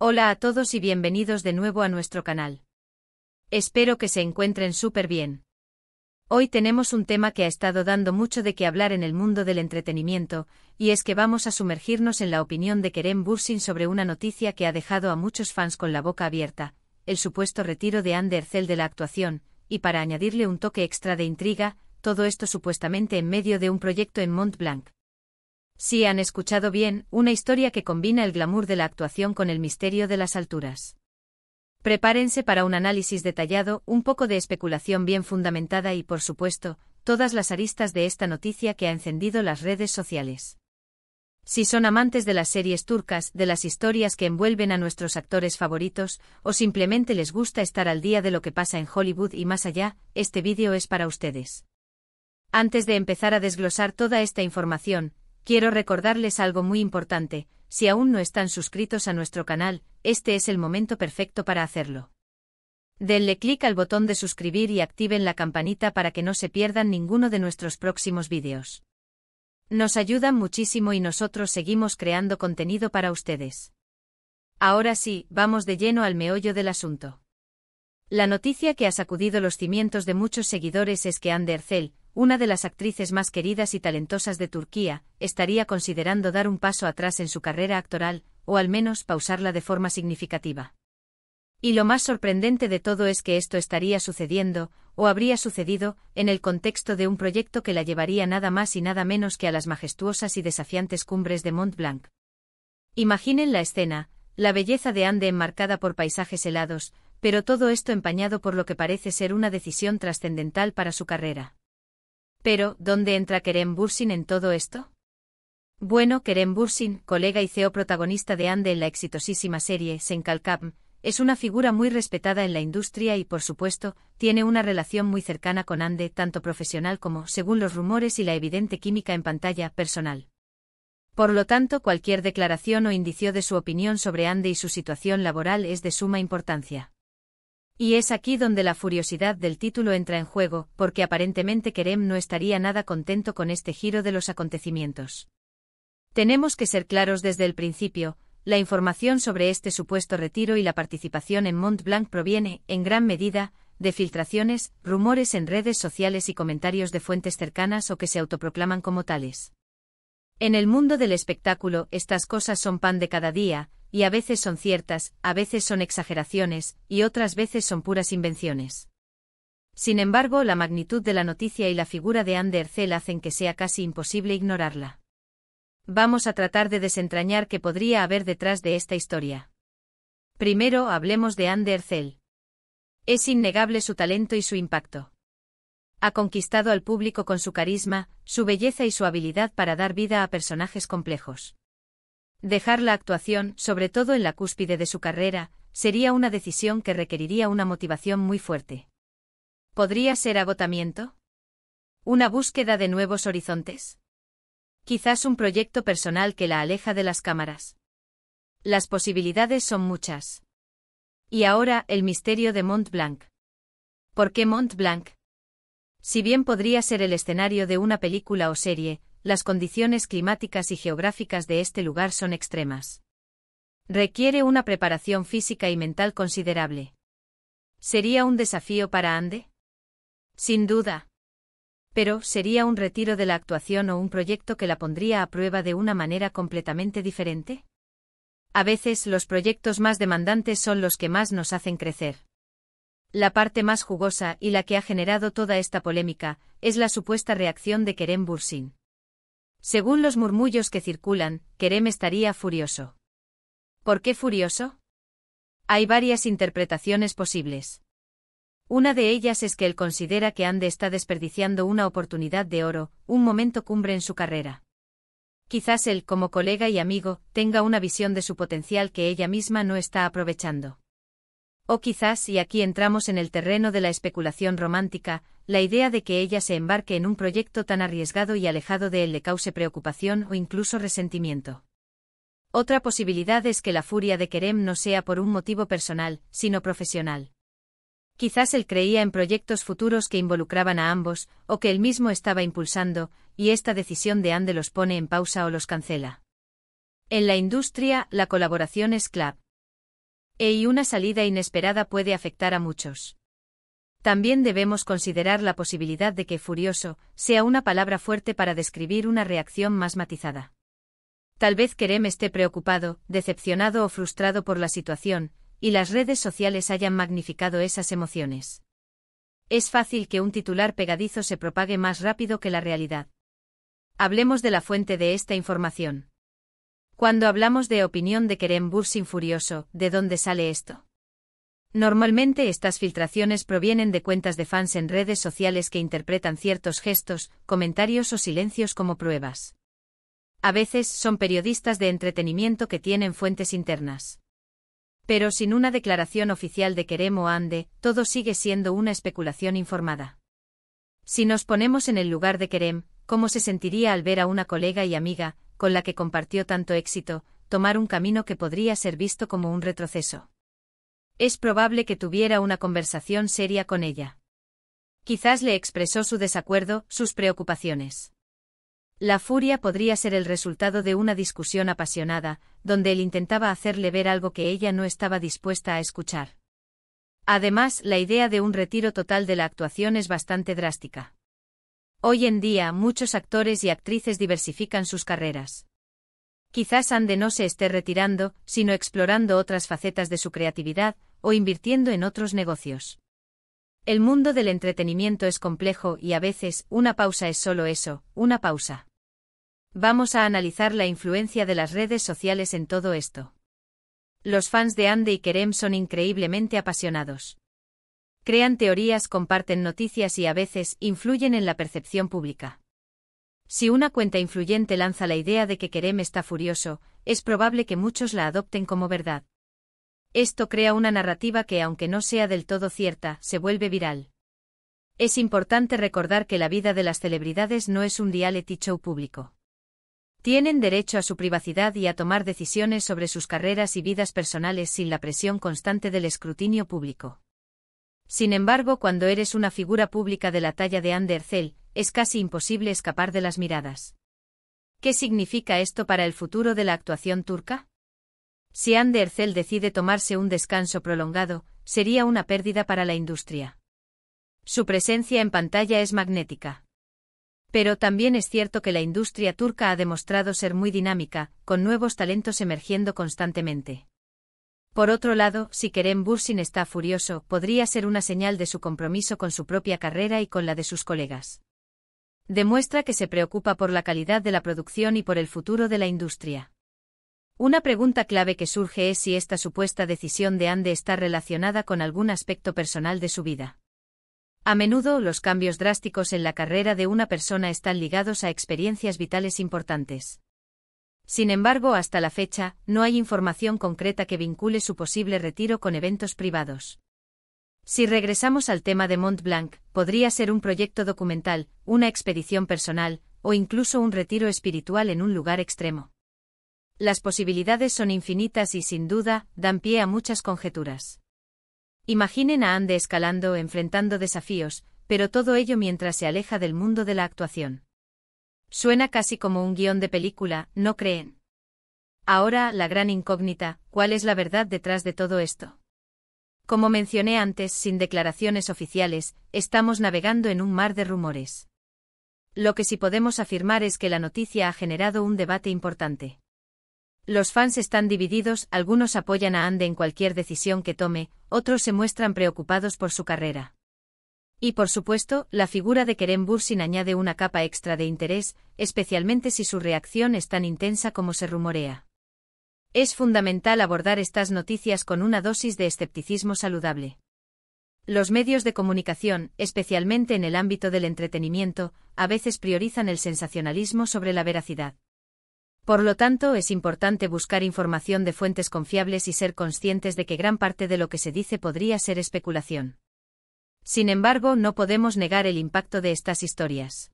Hola a todos y bienvenidos de nuevo a nuestro canal. Espero que se encuentren súper bien. Hoy tenemos un tema que ha estado dando mucho de qué hablar en el mundo del entretenimiento, y es que vamos a sumergirnos en la opinión de Kerem Bürsin sobre una noticia que ha dejado a muchos fans con la boca abierta, el supuesto retiro de Hande Erçel de la actuación, y para añadirle un toque extra de intriga, todo esto supuestamente en medio de un proyecto en Mont Blanc. Sí, han escuchado bien, una historia que combina el glamour de la actuación con el misterio de las alturas. Prepárense para un análisis detallado, un poco de especulación bien fundamentada y, por supuesto, todas las aristas de esta noticia que ha encendido las redes sociales. Si son amantes de las series turcas, de las historias que envuelven a nuestros actores favoritos, o simplemente les gusta estar al día de lo que pasa en Hollywood y más allá, este vídeo es para ustedes. Antes de empezar a desglosar toda esta información, quiero recordarles algo muy importante: si aún no están suscritos a nuestro canal, este es el momento perfecto para hacerlo. Denle clic al botón de suscribir y activen la campanita para que no se pierdan ninguno de nuestros próximos vídeos. Nos ayudan muchísimo y nosotros seguimos creando contenido para ustedes. Ahora sí, vamos de lleno al meollo del asunto. La noticia que ha sacudido los cimientos de muchos seguidores es que Hande Erçel, una de las actrices más queridas y talentosas de Turquía, estaría considerando dar un paso atrás en su carrera actoral, o al menos pausarla de forma significativa. Y lo más sorprendente de todo es que esto estaría sucediendo, o habría sucedido, en el contexto de un proyecto que la llevaría nada más y nada menos que a las majestuosas y desafiantes cumbres de Mont Blanc. Imaginen la escena, la belleza de Hande enmarcada por paisajes helados, pero todo esto empañado por lo que parece ser una decisión trascendental para su carrera. Pero, ¿dónde entra Kerem Bürsin en todo esto? Bueno, Kerem Bürsin, colega y CEO protagonista de Hande en la exitosísima serie Sen Kalkam, es una figura muy respetada en la industria y, por supuesto, tiene una relación muy cercana con Hande, tanto profesional como, según los rumores y la evidente química en pantalla, personal. Por lo tanto, cualquier declaración o indicio de su opinión sobre Hande y su situación laboral es de suma importancia. Y es aquí donde la furiosidad del título entra en juego, porque aparentemente Kerem no estaría nada contento con este giro de los acontecimientos. Tenemos que ser claros desde el principio: la información sobre este supuesto retiro y la participación en Mont Blanc proviene, en gran medida, de filtraciones, rumores en redes sociales y comentarios de fuentes cercanas o que se autoproclaman como tales. En el mundo del espectáculo, estas cosas son pan de cada día, y a veces son ciertas, a veces son exageraciones, y otras veces son puras invenciones. Sin embargo, la magnitud de la noticia y la figura de Hande Erçel hacen que sea casi imposible ignorarla. Vamos a tratar de desentrañar qué podría haber detrás de esta historia. Primero, hablemos de Hande Erçel. Es innegable su talento y su impacto. Ha conquistado al público con su carisma, su belleza y su habilidad para dar vida a personajes complejos. Dejar la actuación, sobre todo en la cúspide de su carrera, sería una decisión que requeriría una motivación muy fuerte. ¿Podría ser agotamiento? ¿Una búsqueda de nuevos horizontes? Quizás un proyecto personal que la aleja de las cámaras. Las posibilidades son muchas. Y ahora, el misterio de Mont Blanc. ¿Por qué Mont Blanc? Si bien podría ser el escenario de una película o serie, las condiciones climáticas y geográficas de este lugar son extremas. Requiere una preparación física y mental considerable. ¿Sería un desafío para Hande? Sin duda. Pero, ¿sería un retiro de la actuación o un proyecto que la pondría a prueba de una manera completamente diferente? A veces los proyectos más demandantes son los que más nos hacen crecer. La parte más jugosa y la que ha generado toda esta polémica es la supuesta reacción de Kerem Bürsin. Según los murmullos que circulan, Kerem estaría furioso. ¿Por qué furioso? Hay varias interpretaciones posibles. Una de ellas es que él considera que Hande está desperdiciando una oportunidad de oro, un momento cumbre en su carrera. Quizás él, como colega y amigo, tenga una visión de su potencial que ella misma no está aprovechando. O quizás, y aquí entramos en el terreno de la especulación romántica, la idea de que ella se embarque en un proyecto tan arriesgado y alejado de él le cause preocupación o incluso resentimiento. Otra posibilidad es que la furia de Kerem no sea por un motivo personal, sino profesional. Quizás él creía en proyectos futuros que involucraban a ambos, o que él mismo estaba impulsando, y esta decisión de Hande los pone en pausa o los cancela. En la industria, la colaboración es clave. Y una salida inesperada puede afectar a muchos. También debemos considerar la posibilidad de que furioso sea una palabra fuerte para describir una reacción más matizada. Tal vez Kerem esté preocupado, decepcionado o frustrado por la situación, y las redes sociales hayan magnificado esas emociones. Es fácil que un titular pegadizo se propague más rápido que la realidad. Hablemos de la fuente de esta información. Cuando hablamos de opinión de Kerem Bürsin furioso, ¿de dónde sale esto? Normalmente estas filtraciones provienen de cuentas de fans en redes sociales que interpretan ciertos gestos, comentarios o silencios como pruebas. A veces son periodistas de entretenimiento que tienen fuentes internas. Pero sin una declaración oficial de Kerem o Hande, todo sigue siendo una especulación informada. Si nos ponemos en el lugar de Kerem, ¿cómo se sentiría al ver a una colega y amiga, con la que compartió tanto éxito, tomar un camino que podría ser visto como un retroceso? Es probable que tuviera una conversación seria con ella. Quizás le expresó su desacuerdo, sus preocupaciones. La furia podría ser el resultado de una discusión apasionada, donde él intentaba hacerle ver algo que ella no estaba dispuesta a escuchar. Además, la idea de un retiro total de la actuación es bastante drástica. Hoy en día, muchos actores y actrices diversifican sus carreras. Quizás Hande no se esté retirando, sino explorando otras facetas de su creatividad, o invirtiendo en otros negocios. El mundo del entretenimiento es complejo y a veces, una pausa es solo eso, una pausa. Vamos a analizar la influencia de las redes sociales en todo esto. Los fans de Hande y Kerem son increíblemente apasionados. Crean teorías, comparten noticias y a veces influyen en la percepción pública. Si una cuenta influyente lanza la idea de que Kerem está furioso, es probable que muchos la adopten como verdad. Esto crea una narrativa que, aunque no sea del todo cierta, se vuelve viral. Es importante recordar que la vida de las celebridades no es un reality show público. Tienen derecho a su privacidad y a tomar decisiones sobre sus carreras y vidas personales sin la presión constante del escrutinio público. Sin embargo, cuando eres una figura pública de la talla de Hande Erçel, es casi imposible escapar de las miradas. ¿Qué significa esto para el futuro de la actuación turca? Si Hande Erçel decide tomarse un descanso prolongado, sería una pérdida para la industria. Su presencia en pantalla es magnética. Pero también es cierto que la industria turca ha demostrado ser muy dinámica, con nuevos talentos emergiendo constantemente. Por otro lado, si Kerem Bürsin está furioso, podría ser una señal de su compromiso con su propia carrera y con la de sus colegas. Demuestra que se preocupa por la calidad de la producción y por el futuro de la industria. Una pregunta clave que surge es si esta supuesta decisión de Hande está relacionada con algún aspecto personal de su vida. A menudo, los cambios drásticos en la carrera de una persona están ligados a experiencias vitales importantes. Sin embargo, hasta la fecha, no hay información concreta que vincule su posible retiro con eventos privados. Si regresamos al tema de Mont Blanc, podría ser un proyecto documental, una expedición personal, o incluso un retiro espiritual en un lugar extremo. Las posibilidades son infinitas y, sin duda, dan pie a muchas conjeturas. Imaginen a Hande escalando, enfrentando desafíos, pero todo ello mientras se aleja del mundo de la actuación. Suena casi como un guión de película, ¿no creen? Ahora, la gran incógnita, ¿cuál es la verdad detrás de todo esto? Como mencioné antes, sin declaraciones oficiales, estamos navegando en un mar de rumores. Lo que sí podemos afirmar es que la noticia ha generado un debate importante. Los fans están divididos, algunos apoyan a Hande en cualquier decisión que tome, otros se muestran preocupados por su carrera. Y por supuesto, la figura de Kerem Bürsin añade una capa extra de interés, especialmente si su reacción es tan intensa como se rumorea. Es fundamental abordar estas noticias con una dosis de escepticismo saludable. Los medios de comunicación, especialmente en el ámbito del entretenimiento, a veces priorizan el sensacionalismo sobre la veracidad. Por lo tanto, es importante buscar información de fuentes confiables y ser conscientes de que gran parte de lo que se dice podría ser especulación. Sin embargo, no podemos negar el impacto de estas historias.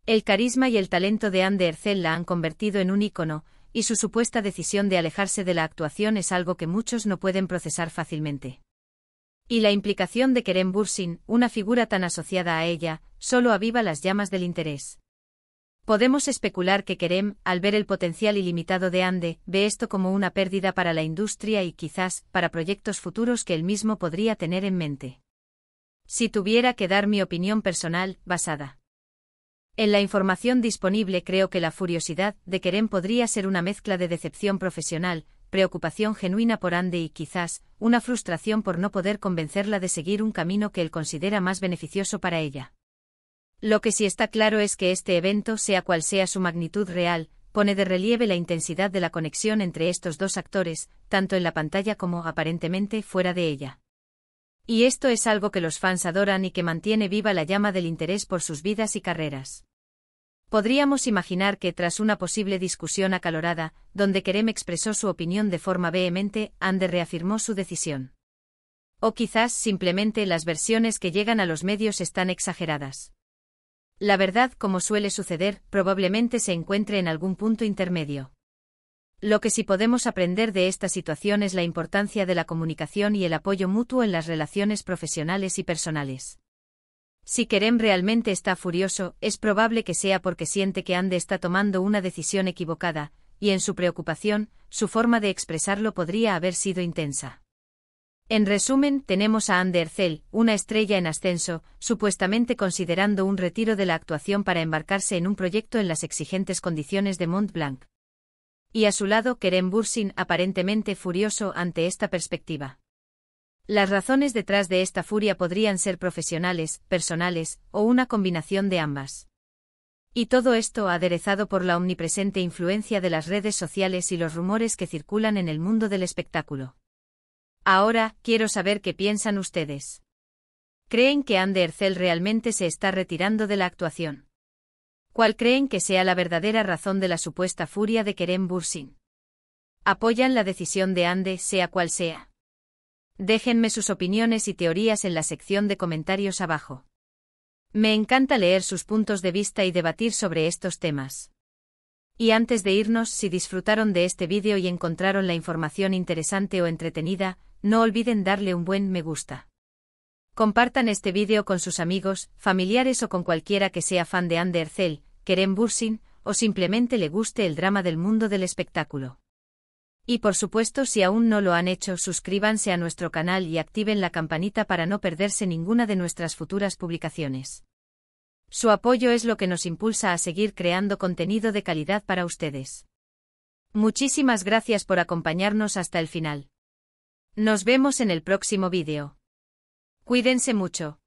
El carisma y el talento de Hande Erçel la han convertido en un ícono, y su supuesta decisión de alejarse de la actuación es algo que muchos no pueden procesar fácilmente. Y la implicación de Kerem Bürsin, una figura tan asociada a ella, solo aviva las llamas del interés. Podemos especular que Kerem, al ver el potencial ilimitado de Ande, ve esto como una pérdida para la industria y quizás, para proyectos futuros que él mismo podría tener en mente. Si tuviera que dar mi opinión personal, basada en la información disponible, creo que la furiosidad de Kerem podría ser una mezcla de decepción profesional, preocupación genuina por Ande y quizás, una frustración por no poder convencerla de seguir un camino que él considera más beneficioso para ella. Lo que sí está claro es que este evento, sea cual sea su magnitud real, pone de relieve la intensidad de la conexión entre estos dos actores, tanto en la pantalla como, aparentemente, fuera de ella. Y esto es algo que los fans adoran y que mantiene viva la llama del interés por sus vidas y carreras. Podríamos imaginar que tras una posible discusión acalorada, donde Kerem expresó su opinión de forma vehemente, Ande reafirmó su decisión. O quizás simplemente las versiones que llegan a los medios están exageradas. La verdad, como suele suceder, probablemente se encuentre en algún punto intermedio. Lo que sí podemos aprender de esta situación es la importancia de la comunicación y el apoyo mutuo en las relaciones profesionales y personales. Si Kerem realmente está furioso, es probable que sea porque siente que Ande está tomando una decisión equivocada, y en su preocupación, su forma de expresarlo podría haber sido intensa. En resumen, tenemos a Ande Erçel, una estrella en ascenso, supuestamente considerando un retiro de la actuación para embarcarse en un proyecto en las exigentes condiciones de Mont Blanc. Y a su lado Kerem Bürsin, aparentemente furioso ante esta perspectiva. Las razones detrás de esta furia podrían ser profesionales, personales, o una combinación de ambas. Y todo esto aderezado por la omnipresente influencia de las redes sociales y los rumores que circulan en el mundo del espectáculo. Ahora, quiero saber qué piensan ustedes. ¿Creen que Ande Erçel realmente se está retirando de la actuación? ¿Cuál creen que sea la verdadera razón de la supuesta furia de Kerem Bürsin? ¿Apoyan la decisión de Ande, sea cual sea? Déjenme sus opiniones y teorías en la sección de comentarios abajo. Me encanta leer sus puntos de vista y debatir sobre estos temas. Y antes de irnos, si disfrutaron de este vídeo y encontraron la información interesante o entretenida, no olviden darle un buen me gusta. Compartan este vídeo con sus amigos, familiares o con cualquiera que sea fan de Ande Erçel, Kerem Bürsin, o simplemente le guste el drama del mundo del espectáculo. Y por supuesto, si aún no lo han hecho, suscríbanse a nuestro canal y activen la campanita para no perderse ninguna de nuestras futuras publicaciones. Su apoyo es lo que nos impulsa a seguir creando contenido de calidad para ustedes. Muchísimas gracias por acompañarnos hasta el final. Nos vemos en el próximo vídeo. Cuídense mucho.